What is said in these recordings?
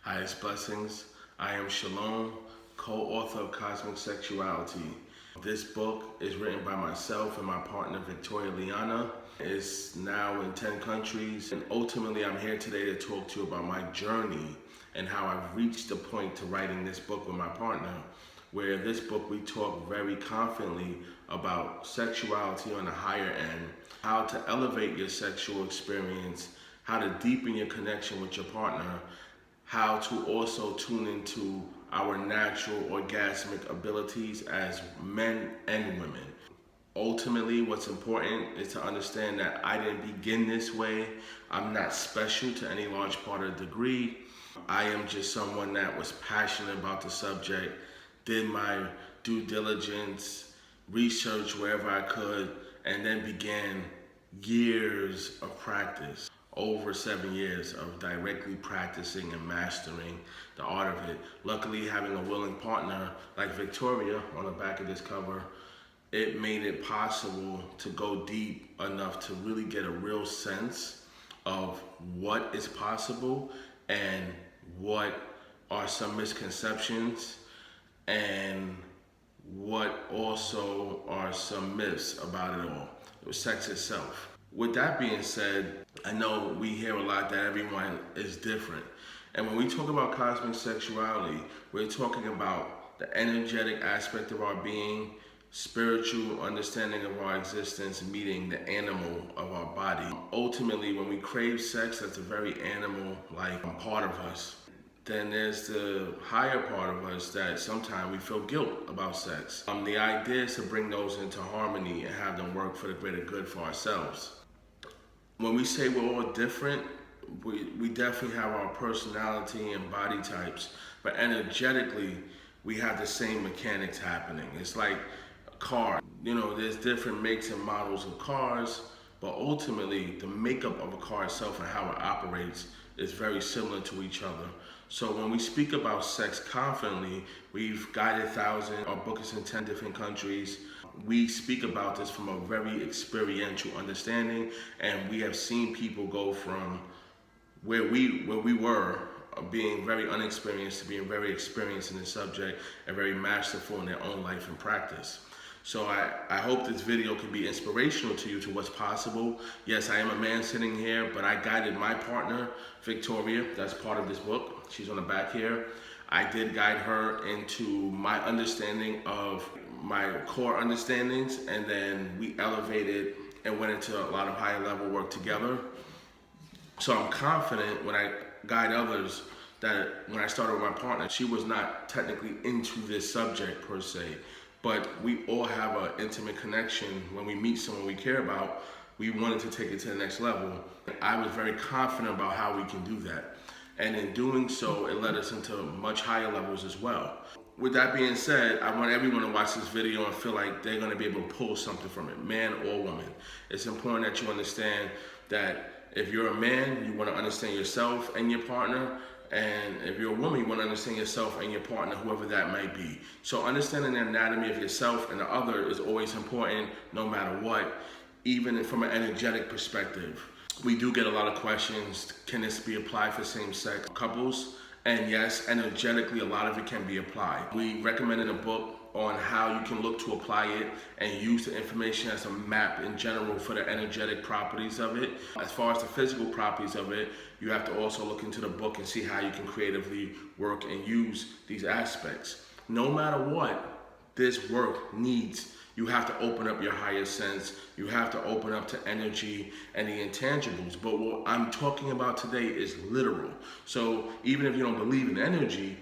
Highest blessings. I am Shalom, co-author of Cosmic Sexuality. This book is written by myself and my partner Victoria Liana. It's now in 10 countries, and ultimately I'm here today to talk to you about my journey and how I've reached the point to writing this book with my partner, where this book we talk very confidently about sexuality on the higher end, how to elevate your sexual experience, how to deepen your connection with your partner, how to also tune into our natural orgasmic abilities as men and women. Ultimately, what's important is to understand that I didn't begin this way. I'm not special to any large part of the degree. I am just someone that was passionate about the subject, did my due diligence, research wherever I could, and then began years of practice. Over 7 years of directly practicing and mastering the art of it. Luckily, having a willing partner like Victoria on the back of this cover, it made it possible to go deep enough to really get a real sense of what is possible and what are some misconceptions and what also are some myths about it all. It was sex itself. With that being said, I know we hear a lot that everyone is different. And when we talk about cosmic sexuality, we're talking about the energetic aspect of our being, spiritual understanding of our existence, meeting the animal of our body. Ultimately, when we crave sex, that's a very animal-like part of us. Then there's the higher part of us that sometimes we feel guilt about sex. The idea is to bring those into harmony and have them work for the greater good for ourselves. When we say we're all different, we definitely have our personality and body types, but energetically, we have the same mechanics happening. It's like a car. You know, there's different makes and models of cars, but ultimately, the makeup of a car itself and how it operates is very similar to each other. So when we speak about sex confidently, we've guided thousands, our book is in 10 different countries. We speak about this from a very experiential understanding, and we have seen people go from where we were, being very unexperienced, to being very experienced in the subject and very masterful in their own life and practice. So I hope this video can be inspirational to you to what's possible. Yes, I am a man sitting here, but I guided my partner, Victoria, that's part of this book. She's on the back here. I did guide her into my understanding of my core understandings, and then we elevated and went into a lot of higher level work together. So I'm confident when I guide others that when I started with my partner, she was not technically into this subject per se, but we all have an intimate connection. When we meet someone we care about, we wanted to take it to the next level. I was very confident about how we can do that. And in doing so, it led us into much higher levels as well. With that being said, I want everyone to watch this video and feel like they're going to be able to pull something from it, man or woman. It's important that you understand that if you're a man, you want to understand yourself and your partner. And if you're a woman, you want to understand yourself and your partner, whoever that might be. So understanding the anatomy of yourself and the other is always important, no matter what, even from an energetic perspective. We do get a lot of questions. Can this be applied for same-sex couples? And yes, energetically, a lot of it can be applied. We recommended a book on how you can look to apply it and use the information as a map in general for the energetic properties of it. As far as the physical properties of it, you have to also look into the book and see how you can creatively work and use these aspects. No matter what this work needs, you have to open up your higher sense. You have to open up to energy and the intangibles. But what I'm talking about today is literal. So even if you don't believe in energy,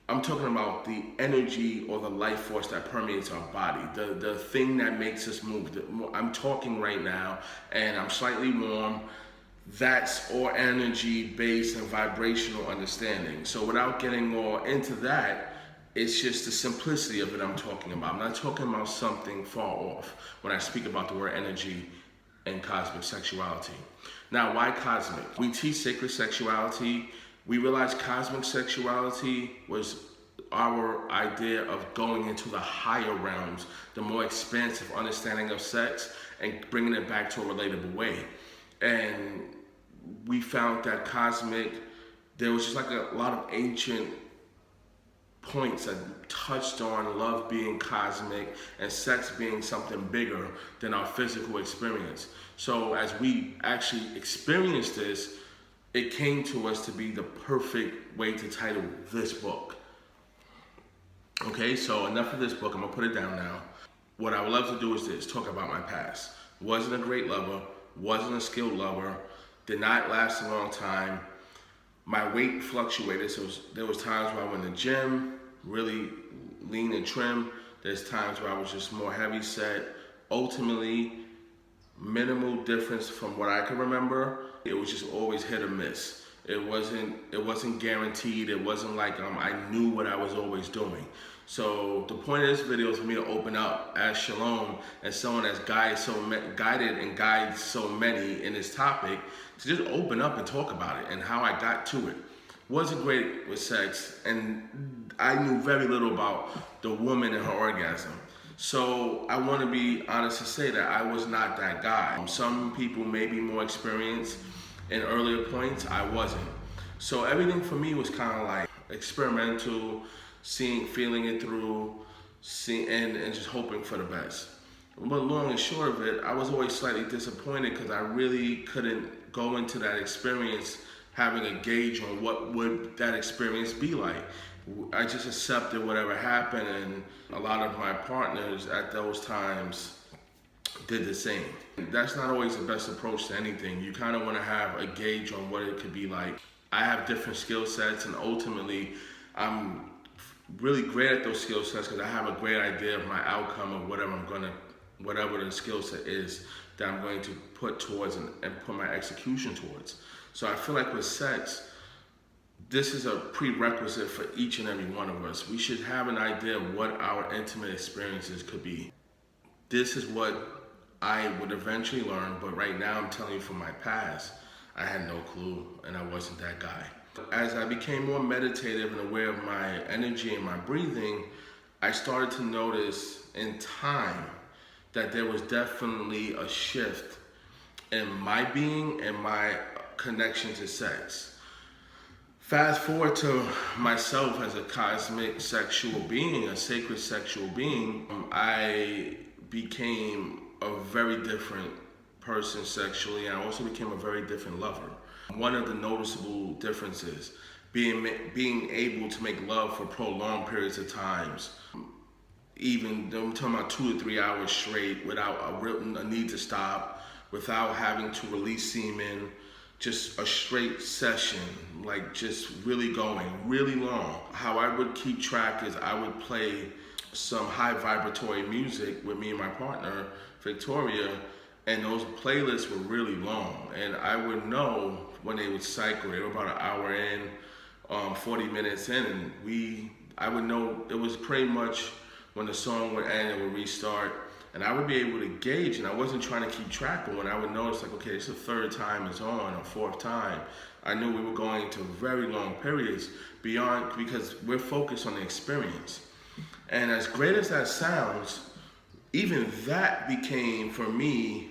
I'm talking about the energy or the life force that permeates our body, the thing that makes us move. I'm talking right now, and I'm slightly warm. That's all energy-based and vibrational understanding. So without getting more into that, it's just the simplicity of it I'm talking about. I'm not talking about something far off when I speak about the word energy and cosmic sexuality. Now, why cosmic? We teach sacred sexuality. We realized cosmic sexuality was our idea of going into the higher realms, the more expansive understanding of sex, and bringing it back to a relatable way. And we found that cosmic there was just like a lot of ancient points that touched on love being cosmic and sex being something bigger than our physical experience. So as we actually experienced this, it came to us to be the perfect way to title this book. Okay, so enough of this book. I'm gonna put it down now. What I would love to do is this: talk about my past. Wasn't a great lover, wasn't a skilled lover, did not last a long time. My weight fluctuated, so there was times where I went to the gym, really lean and trim. There's times where I was just more heavy set. Ultimately, minimal difference from what I can remember. It was just always hit or miss. It wasn't guaranteed. It wasn't like I knew what I was always doing. So the point of this video is for me to open up as Shalom, as someone that's guided and guides so many in this topic, to just open up and talk about it and how I got to it. Wasn't great with sex, and I knew very little about the woman and her orgasm. So I want to be honest to say that I was not that guy. Some people may be more experienced in earlier points. I wasn't. So everything for me was kind of like experimental, feeling it through, and just hoping for the best. But long and short of it, I was always slightly disappointed because I really couldn't go into that experience having a gauge on what would that experience be like. I just accepted whatever happened, and a lot of my partners at those times did the same. That's not always the best approach to anything. You kind of want to have a gauge on what it could be like. I have different skill sets, and ultimately I'm really great at those skill sets because I have a great idea of my outcome of whatever the skill set is that I'm going to put towards and put my execution towards. So I feel like with sex, this is a prerequisite for each and every one of us. We should have an idea of what our intimate experiences could be. This is what I would eventually learn, but right now I'm telling you from my past, I had no clue and I wasn't that guy. As I became more meditative and aware of my energy and my breathing, I started to notice in time that there was definitely a shift in my being and my connection to sex. Fast forward to myself as a cosmic sexual being, a sacred sexual being, I became a very different person sexually, and I also became a very different lover. One of the noticeable differences, being able to make love for prolonged periods of times, even I'm talking about 2 to 3 hours straight without a need to stop, without having to release semen, just a straight session, like just really going really long. How I would keep track is I would play some high vibratory music with me and my partner, Victoria, and those playlists were really long. And I would know when they would cycle. They were about an hour in, 40 minutes in, and I would know it was pretty much when the song would end, it would restart. And I would be able to gauge, and I wasn't trying to keep track, but when I would notice, like, okay, it's the third time it's on, or fourth time, I knew we were going into very long periods because we're focused on the experience. And as great as that sounds, even that became, for me,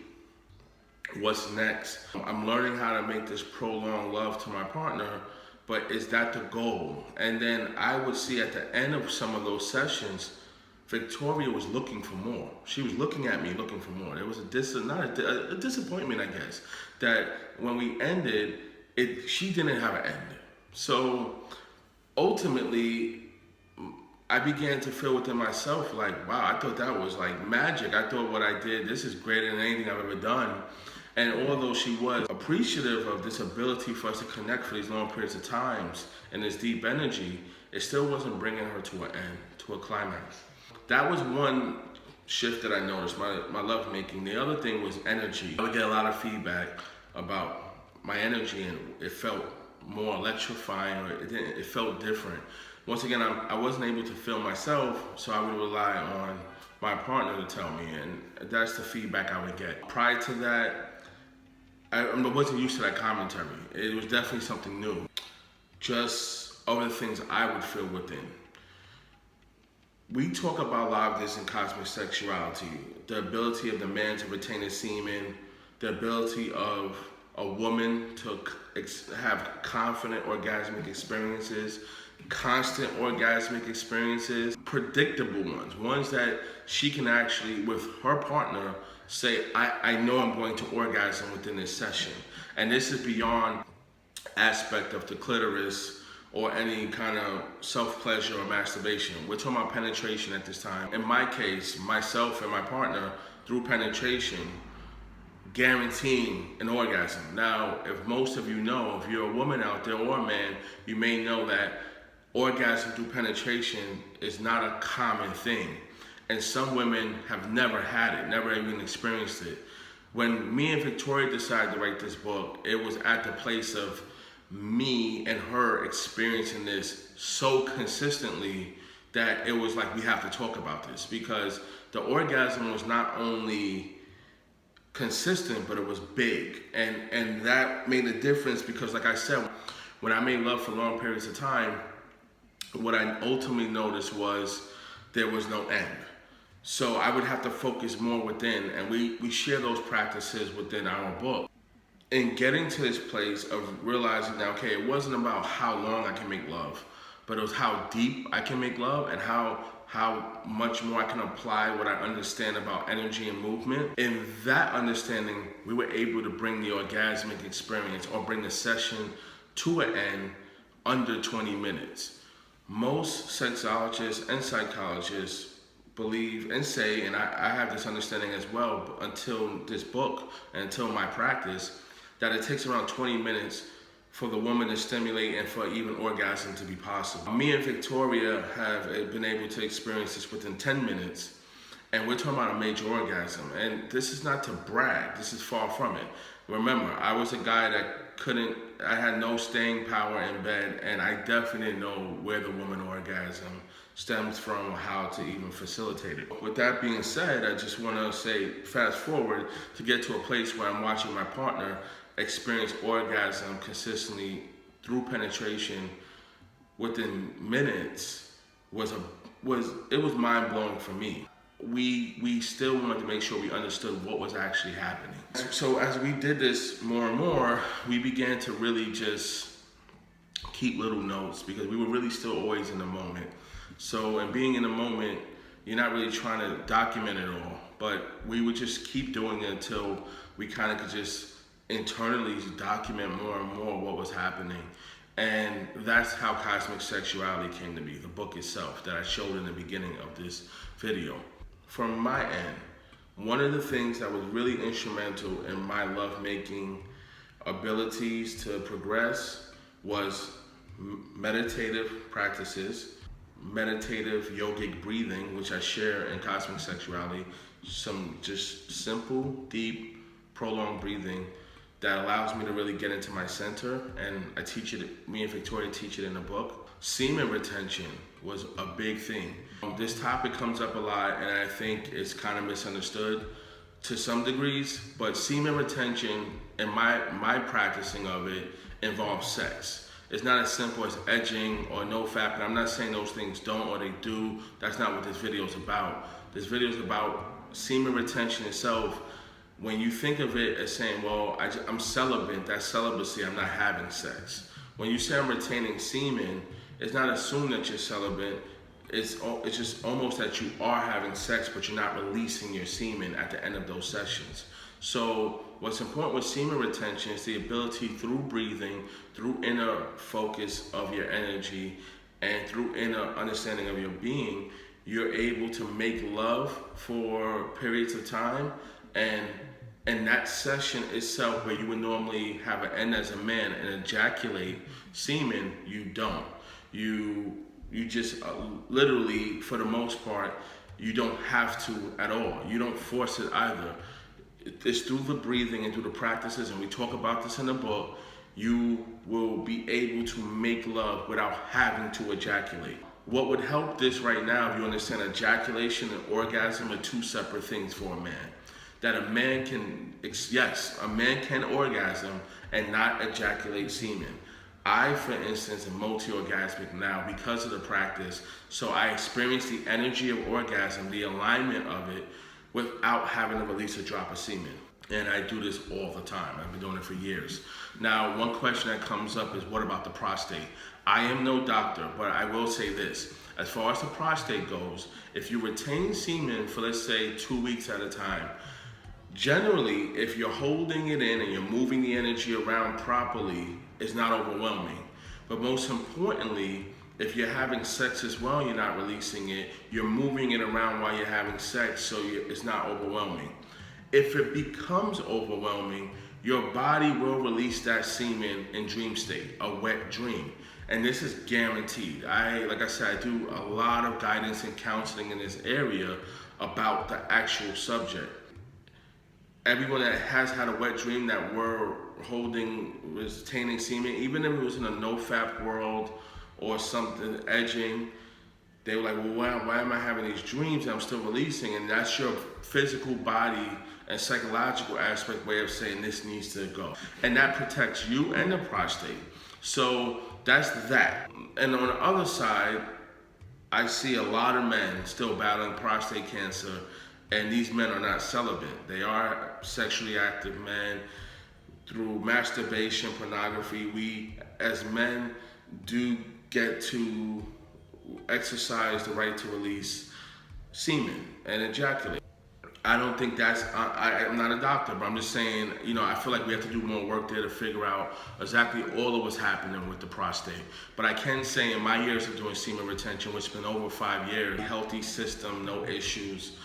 what's next. I'm learning how to make this prolonged love to my partner, but is that the goal? And then I would see at the end of some of those sessions, Victoria was looking for more. She was looking at me looking for more. There was a disappointment, I guess, that when we ended, she didn't have an end. So ultimately, I began to feel within myself like, wow, I thought that was like magic. I thought what I did, this is greater than anything I've ever done. And although she was appreciative of this ability for us to connect for these long periods of times and this deep energy, it still wasn't bringing her to an end, to a climax. That was one shift that I noticed, my love making. The other thing was energy. I would get a lot of feedback about my energy, and it felt more electrifying, or it felt different. Once again, I wasn't able to feel myself, so I would rely on my partner to tell me, and that's the feedback I would get. Prior to that, I wasn't used to that commentary. It was definitely something new. Just other things I would feel within. We talk about a lot of this in cosmic sexuality, the ability of the man to retain his semen, the ability of a woman to have confident orgasmic experiences, constant orgasmic experiences, predictable ones that she can actually, with her partner, say, I know I'm going to orgasm within this session. And this is beyond aspect of the clitoris or any kind of self-pleasure or masturbation. We're talking about penetration at this time. In my case, myself and my partner, through penetration, guaranteeing an orgasm. Now, if most of you know, if you're a woman out there or a man, you may know that orgasm through penetration is not a common thing. And some women have never had it, never even experienced it. When me and Victoria decided to write this book, it was at the place of me and her experiencing this so consistently that it was like, we have to talk about this, because the orgasm was not only consistent, but it was big. And that made a difference, because like I said, when I made love for long periods of time, what I ultimately noticed was there was no end. So I would have to focus more within, and we share those practices within our book. In getting to this place of realizing that, okay, it wasn't about how long I can make love, but it was how deep I can make love and how much more I can apply what I understand about energy and movement. In that understanding, we were able to bring the orgasmic experience, or bring the session to an end under 20 minutes. Most sexologists and psychologists believe and say, and I have this understanding as well until this book, and until my practice, that it takes around 20 minutes for the woman to stimulate and for even orgasm to be possible. Me and Victoria have been able to experience this within 10 minutes, and we're talking about a major orgasm. And this is not to brag, this is far from it. Remember, I was a guy that I had no staying power in bed, and I definitely didn't know where the woman orgasm stems from or how to even facilitate it. With that being said, I just want to say, fast forward to get to a place where I'm watching my partner experience orgasm consistently through penetration within minutes was mind-blowing for me. We still wanted to make sure we understood what was actually happening. So as we did this more and more, we began to really just keep little notes, because we were really still always in the moment. So in being in the moment, you're not really trying to document it all, but we would just keep doing it until we kind of could just internally document more and more what was happening. And that's how Cosmic Sexuality came to be, the book itself that I showed in the beginning of this video. From my end, one of the things that was really instrumental in my lovemaking abilities to progress was meditative practices, meditative yogic breathing, which I share in Cosmic Sexuality, some just simple, deep, prolonged breathing that allows me to really get into my center, and I teach it, me and Victoria teach it in the book. Semen retention was a big thing. This topic comes up a lot, and I think it's kind of misunderstood to some degrees, but semen retention and my practicing of it involves sex. It's not as simple as edging or no fap, and I'm not saying those things don't or they do. That's not what this video is about. This video is about semen retention itself. When you think of it as saying, well, I'm celibate, that's celibacy, I'm not having sex. When you say I'm retaining semen, it's not assumed that you're celibate. It's just almost that you are having sex, but you're not releasing your semen at the end of those sessions. So what's important with semen retention is the ability through breathing, through inner focus of your energy, and through inner understanding of your being, you're able to make love for periods of time. And in that session itself, where you would normally have an end as a man and ejaculate semen, you don't. You just literally, for the most part, you don't have to at all. You don't force it either. It's through the breathing and through the practices, and we talk about this in the book, you will be able to make love without having to ejaculate. What would help this right now, if you understand ejaculation and orgasm are two separate things for a man. That a man can, yes, a man can orgasm and not ejaculate semen. I, for instance, am multi-orgasmic now because of the practice, so I experience the energy of orgasm, the alignment of it, without having to release a drop of semen. And I do this all the time. I've been doing it for years. Now, one question that comes up is, what about the prostate? I am no doctor, but I will say this. As far as the prostate goes, if you retain semen for, let's say, 2 weeks at a time, generally, if you're holding it in and you're moving the energy around properly, it's not overwhelming. But most importantly, if you're having sex as well, you're not releasing it, you're moving it around while you're having sex, so it's not overwhelming. If it becomes overwhelming, your body will release that semen in dream state, a wet dream. And this is guaranteed. Like I said, I do a lot of guidance and counseling in this area about the actual subject. Everyone that has had a wet dream that we're holding, retaining semen, even if it was in a no-fap world or something, edging, they were like, well, why am I having these dreams and I'm still releasing? And that's your physical body and psychological aspect way of saying this needs to go. And that protects you and the prostate. So that's that. And on the other side, I see a lot of men still battling prostate cancer, and these men are not celibate. They are sexually active men. Through masturbation, pornography, we as men do get to exercise the right to release semen and ejaculate. I don't think that's, I'm not a doctor, but I'm just saying, I feel like we have to do more work there to figure out exactly all of what's happening with the prostate. But I can say in my years of doing semen retention, which has been over 5 years, healthy system, no issues.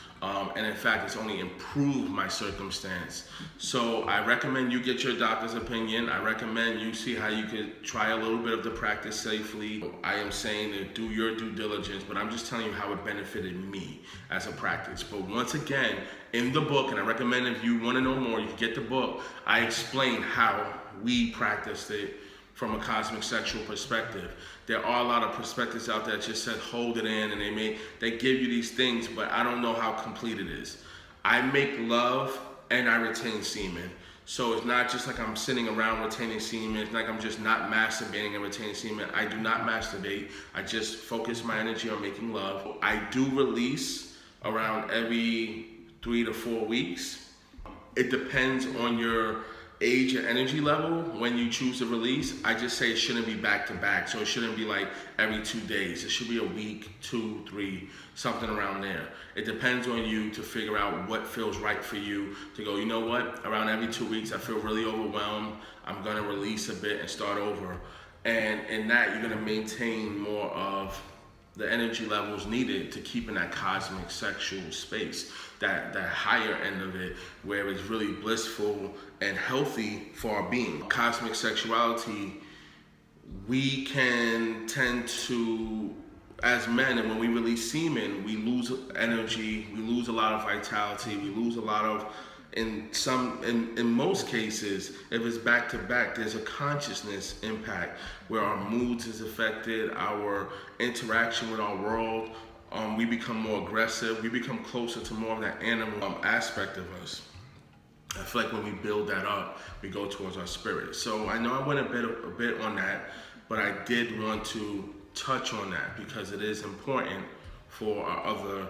And in fact, it's only improved my circumstance. So I recommend you get your doctor's opinion. I recommend you see how you could try a little bit of the practice safely. I am saying to do your due diligence, but I'm just telling you how it benefited me as a practice. But once again, in the book, and I recommend if you want to know more, you can get the book, I explain how we practiced it from a cosmic sexual perspective. There are a lot of perspectives out there that just said hold it in, and they give you these things, but I don't know how complete it is. I make love and I retain semen. So it's not just like I'm sitting around retaining semen. It's like I'm just not masturbating and retaining semen. I do not masturbate. I just focus my energy on making love. I do release around every 3 to 4 weeks. It depends on your age and energy level when you choose to release. I just say it shouldn't be back to back, so it shouldn't be like every 2 days. It should be a week, 2, 3, something around there. It depends on you to figure out what feels right for you to go, you know what, around every 2 weeks I feel really overwhelmed, I'm gonna release a bit and start over. And in that, you're gonna maintain more of the energy levels needed to keep in that cosmic sexual space, that higher end of it, where it's really blissful and healthy for our being. Cosmic sexuality, we can tend to, as men, and when we release semen, we lose energy, we lose a lot of vitality, we lose a lot of, in most cases, if it's back to back, there's a consciousness impact where our moods is affected, our interaction with our world, we become more aggressive, we become closer to more of that animal aspect of us. I feel like when we build that up, we go towards our spirit. So I know I went a bit on that, but I did want to touch on that because it is important for our other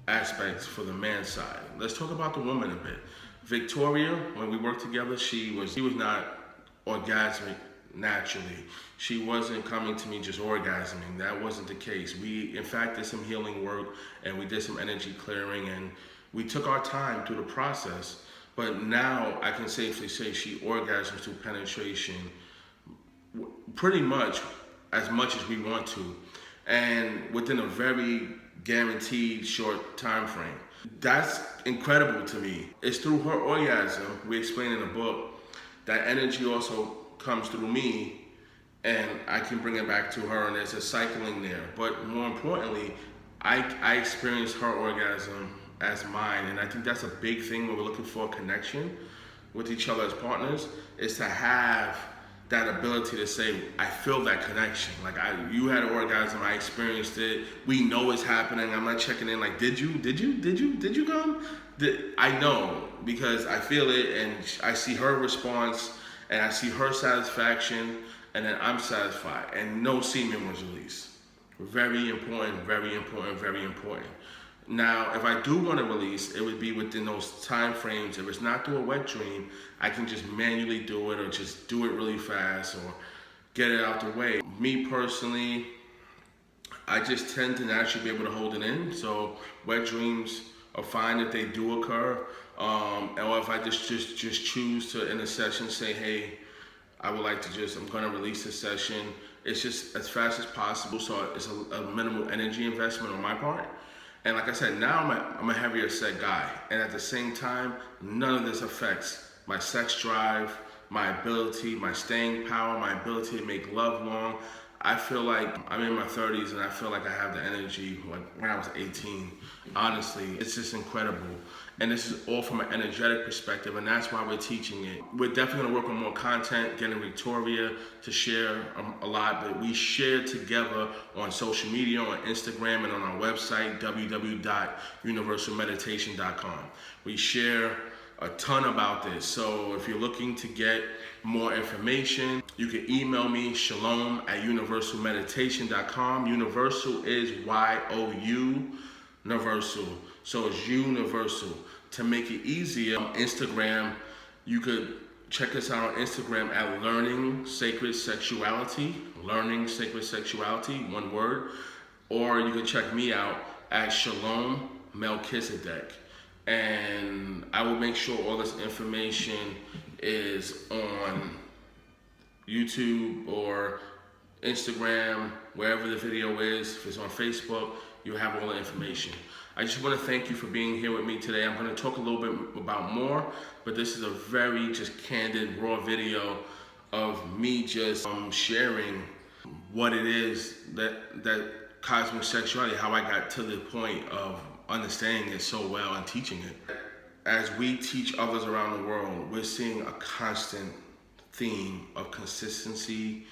aspects for the man side. Let's talk about the woman a bit. Victoria, when we worked together, she was not orgasmic naturally. She wasn't coming to me just orgasming. That wasn't the case. We, in fact, did some healing work and we did some energy clearing and we took our time through the process. But now I can safely say she orgasms through penetration pretty much as we want to, and within a very guaranteed short time frame. That's incredible to me. It's through her orgasm, we explain in the book, that energy also comes through me and I can bring it back to her and there's a cycling there. But more importantly, I experience her orgasm as mine, and I think that's a big thing when we're looking for a connection with each other as partners, is to have that ability to say, I feel that connection. Like you had an orgasm, I experienced it. We know it's happening. I'm not checking in like, did you come? I know because I feel it and I see her response and I see her satisfaction and then I'm satisfied and no semen was released. Very important, very important, very important. Now, if I do want to release, it would be within those time frames. If it's not through a wet dream, I can just manually do it or just do it really fast or get it out the way. Me personally, I just tend to naturally be able to hold it in. So wet dreams are fine if they do occur. Or if I just choose to, in a session, say, hey, I would like to I'm going to release this session. It's just as fast as possible. So it's a minimal energy investment on my part. And like I said, now I'm a heavier set guy. And at the same time, none of this affects my sex drive, my ability, my staying power, my ability to make love long. I feel like I'm in my 30s and I feel like I have the energy like when I was 18. Honestly, it's just incredible. And this is all from an energetic perspective, and that's why we're teaching it. We're definitely gonna work on more content, getting Victoria to share a lot, but we share together on social media, on Instagram, and on our website, www.universalmeditation.com. We share a ton about this. So if you're looking to get more information, you can email me, shalom@universalmeditation.com. Universal is Y-O-U, universal. So it's universal. To make it easier, Instagram, you could check us out on Instagram at Learning Sacred Sexuality, one word. Or you can check me out at Shalom Melchizedek. And I will make sure all this information is on YouTube or Instagram, wherever the video is. If it's on Facebook, you'll have all the information. I just want to thank you for being here with me today. I'm going to talk a little bit about more, but this is a very just candid, raw video of me just sharing what it is that cosmic sexuality, how I got to the point of understanding it so well and teaching it. As we teach others around the world, we're seeing a constant theme of consistency.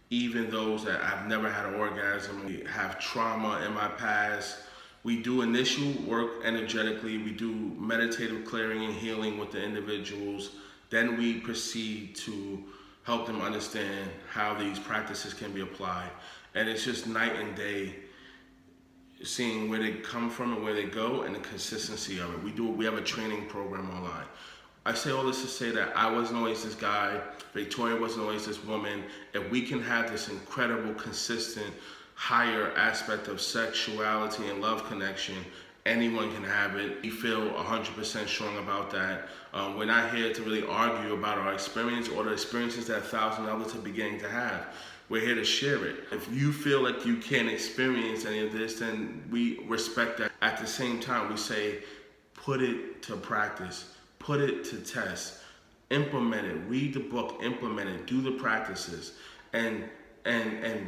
Even those that have never had an orgasm, have trauma in my past, we do initial work energetically, we do meditative clearing and healing with the individuals, then we proceed to help them understand how these practices can be applied. And it's just night and day, seeing where they come from and where they go and the consistency of it. We have a training program online. I say all this to say that I wasn't always this guy, Victoria wasn't always this woman. If we can have this incredible, consistent, higher aspect of sexuality and love connection, anyone can have it. We feel 100% strong about that. We're not here to really argue about our experience or the experiences that thousands of others are beginning to have. We're here to share it. If you feel like you can't experience any of this, then we respect that. At the same time, we say, put it to practice, put it to test, implement it, read the book, implement it, do the practices, and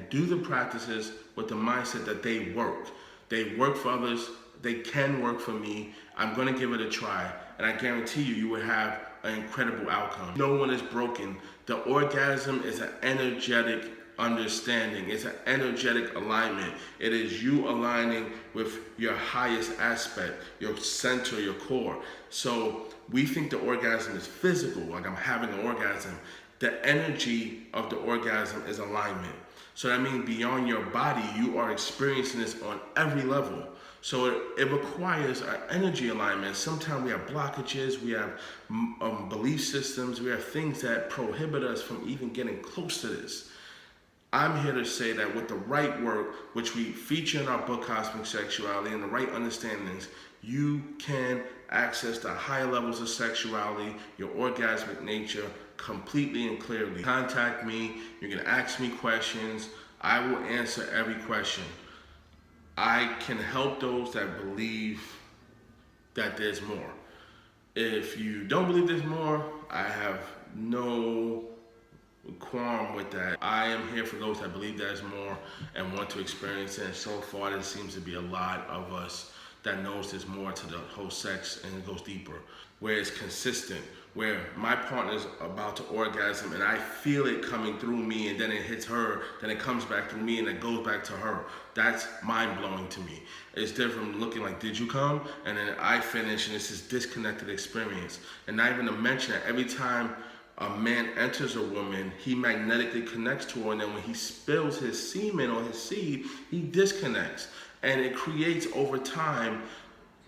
do the practices with the mindset that they work. They work for others, they can work for me. I'm gonna give it a try, and I guarantee you, you will have an incredible outcome. No one is broken. The orgasm is an energetic understanding. It's an energetic alignment. It is you aligning with your highest aspect, your center, your core. So we think the orgasm is physical, like I'm having an orgasm. The energy of the orgasm is alignment. So that means beyond your body, you are experiencing this on every level. So it requires our energy alignment. Sometimes we have blockages, we have belief systems, we have things that prohibit us from even getting close to this. I'm here to say that with the right work, which we feature in our book, Cosmic Sexuality, and the right understandings, you can access the higher levels of sexuality, your orgasmic nature, completely and clearly. Contact me, you can ask me questions, I will answer every question. I can help those that believe that there's more. If you don't believe there's more, I have no qualm with that. I am here for those that believe there's more and want to experience it. And so far, there seems to be a lot of us that knows there's more to the whole sex and it goes deeper, where it's consistent, where my partner's about to orgasm and I feel it coming through me and then it hits her, then it comes back through me and it goes back to her. That's mind-blowing to me. It's different from looking like, did you come? And then I finish and it's this disconnected experience. And not even to mention that every time a man enters a woman, he magnetically connects to her, and then when he spills his semen or his seed, he disconnects. And it creates over time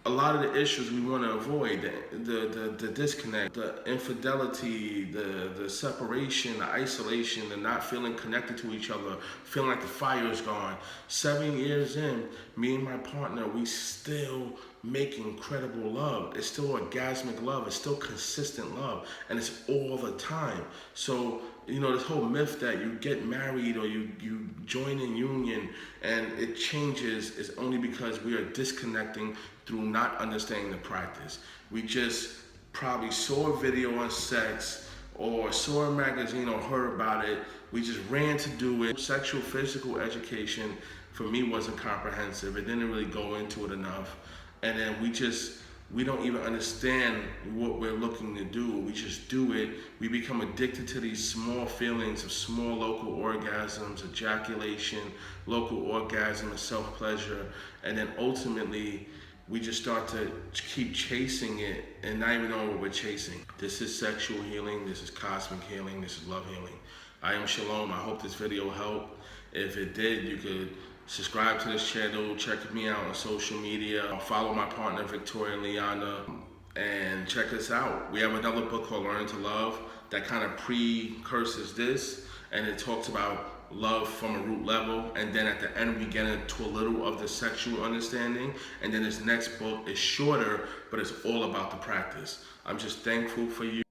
a lot of the issues we want to avoid, the disconnect, the infidelity, the separation, the isolation, the not feeling connected to each other, feeling like the fire is gone. 7 years in, me and my partner, we still make incredible love. It's still orgasmic love. It's still consistent love. And it's all the time. So, this whole myth that you get married or you join in union and it changes is only because we are disconnecting through not understanding the practice. We just probably saw a video on sex or saw a magazine or heard about it. We just ran to do it. Sexual, physical education for me wasn't comprehensive. It didn't really go into it enough. And then we don't even understand what we're looking to do. We just do it. We become addicted to these small feelings of small local orgasms, ejaculation, local orgasm, and self-pleasure. And then ultimately, we just start to keep chasing it and not even know what we're chasing. This is sexual healing. This is cosmic healing. This is love healing. I am Shalom. I hope this video helped. If it did, you could subscribe to this channel, check me out on social media, follow my partner Victoria Liana, and check us out. We have another book called Learn to Love that kind of precurses this, and it talks about love from a root level, and then at the end we get into a little of the sexual understanding, and then this next book is shorter, but it's all about the practice. I'm just thankful for you.